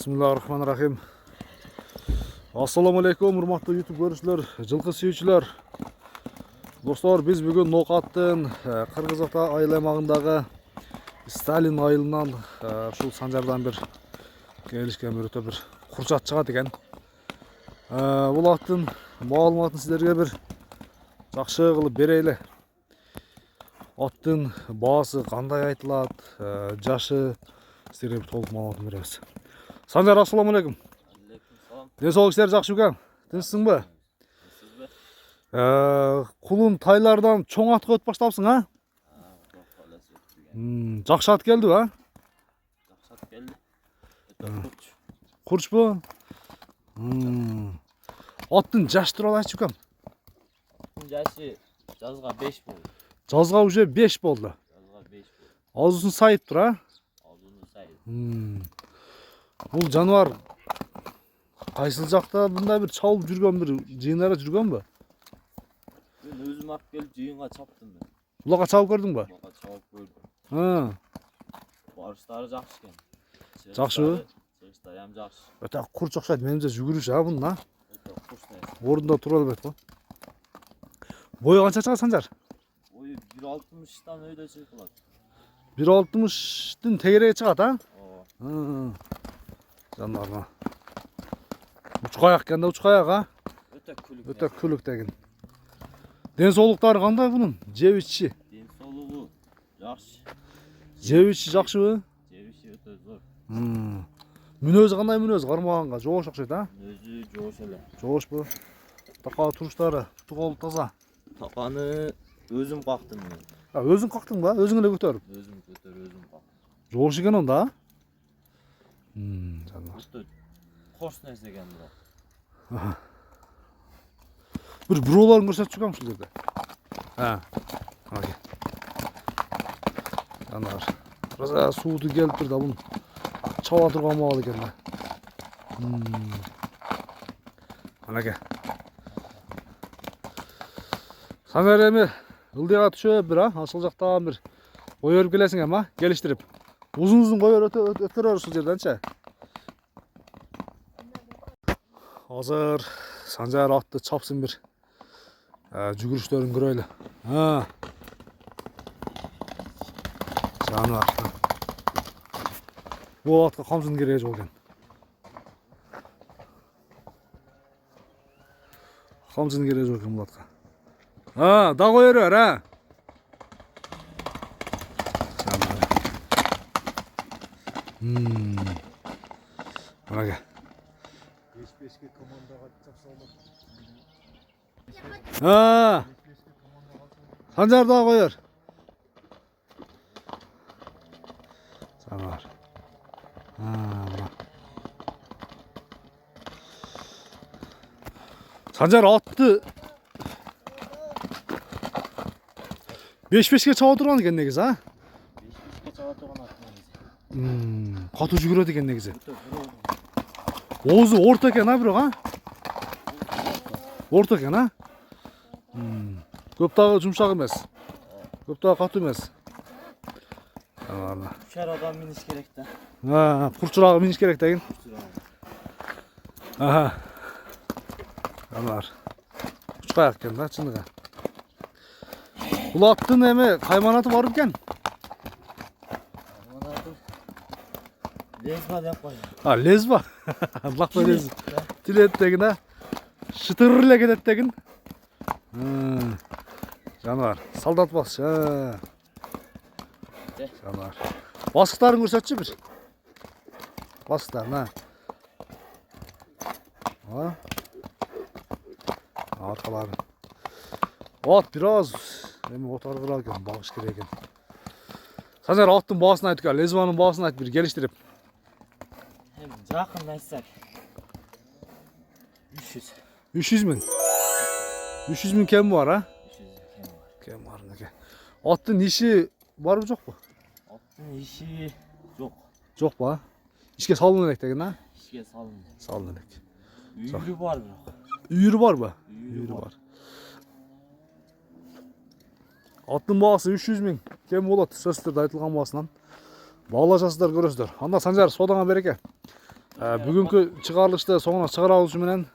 Bismillahirrahmanirrahim. Assalamu alaikum, hurmatly YouTube görüşler, жылқы сүйүүчүлөр. Достор, biz бүгүн Ноқаттын Кыргыз Ата айыл аймагындагы Сталин айылынан ушул Санжардан бир келишкен бир өтө бир курчат чыгат экен. Бул аттын маалыматын силерге бир жакшы кылып берели. Аттын баасы кандай айтылат, жашы силерге толук маалыматын беребиз. Санжар, assalamu alaikum. Денсаулык иштери жакшы экен. Тынчсыңбы? Кулун тайлардан чоң атка өтүп баштапсың, а? Жакшы ат келди, а? Жакшы ат келди. Курчпу? Аттын жашы тууралуу айтчу экен. Жашы жазга 5 болду. Жазга уже 5 болду. Жазга 5 болду. Азуусун сайып тур, а? Азуусун сайып. Бул жаныбар кайсыл жакта мындай бир чабылып жүргөн, бир жыйындарда жүргөнбү? Мен өзүм алып келип жыйынга чаптым мен. Булага чабып көрдүңбү? Булага чабып көрдүм. Барыштары жакшы экен. Жакшыбы? Чыгыштары ham жакшы. Өтө курч окшойт, менимче жүгүрүш, а бунун, а? Өтө курчтай. Ордунда тура албайт го. Бою канча чыгат, Санжар? Бою 1.60-тан өйдө чыгылат. 1.60-тын тегереги чыгат, а? Ооба. Жандарга. Учкаяк экен да, учкаяк, а? Өтө күлүк. Өтө күлүк деген. Денсаулыктары кандай бунун? Жеп ичи? Денсаулыгу жакшы. Жеп ичи жакшыбы? Жеп ичи өтө зор. Мүнөзү кандай мүнөзү? Кармаганга жоош окшойт, а? Өзү жоош эле. Жоошпу? Такаа туруштары, тукол таза. Таканы өзүм кактым мен. Өзүң кактың ба? Өзүң эле көтөрүп? Өзүм көтөрүп өзүм кактым. Жоош экен онда, а? Жандар. Өтө кош нерсе экен бирок. Бир буроолорун көрсөтүп чыгам ушул жерде. Ага. Жандар. Таза сууду келип тур да, бун чаба турган маал экен да. Анаке. Санжар эми ылдыйга түшөп бир, а? Ашыл жактан бир кой өөрүп келесиң эми, а? Келиштирип. Узун кой өтөрөр ушул жерденчи. Азыр Санжар атты чапсын бир. Жүгүрүштөрүн көрөлү. Жанар. Бул атка камчынын кереги жок экен. Камчынын кереги жок экен бул атка. Да кой өрөр, а? Анаке. 5-5'ke komandaga çapsalmak. Санжар да коер. Жанар. Санжар атты 5-5'ke чаба турган экен негизи, а? 5-5'ke чаба турган ат негизи. Катуу жүгүрөт экен негизи. Оозу орто экен, а, бирок, а? Орто экен, а? Көп дагы жумшак эмес. Көп дагы катуу эмес. 3 адам миниш керек да. Курчурагы миниш керек деген. Жанар. Учкаяк экен да, чындыгы. Бул аттын эми кайманаты бар экен. Лезба деп койду. Лезба. Лакта лез. Тилет деген, а? Шытыр эле кетет деген. Жанар, солдат бас. Жанар. Басыктарын көрсөтчү бир. Басыктарын, аркаларын. Ат бир аз эми отаргыраак экен, багыш керек экен. Санжар, аттын баасын айт, лезванын баасын айт бир келиштирип. Эми жакын айтсак 300. 300 миң. 300 миң кем бар, а? 300 Кем бар неке. Аттын иши барбы жокпу? Аттын иши жок. Жок ба? Ишке салын элек деген, а? Ишке салын. Салын элек. Үйүрү бар бирок. Үйүрү барбы? Үйүрү бар. Аттын баасы 300 миң кем болот. Сөздөрдө айтылган баасынан. Баалашасыздар, көрөсүздөр. Анда Санжар, содаңа береке. Бүгүнкү чыгарылышты соңуна чыгара алышы менен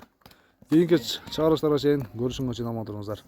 кийинки чыгарылыштарга чейин көрүшүнгө чейин аман туруңуздар.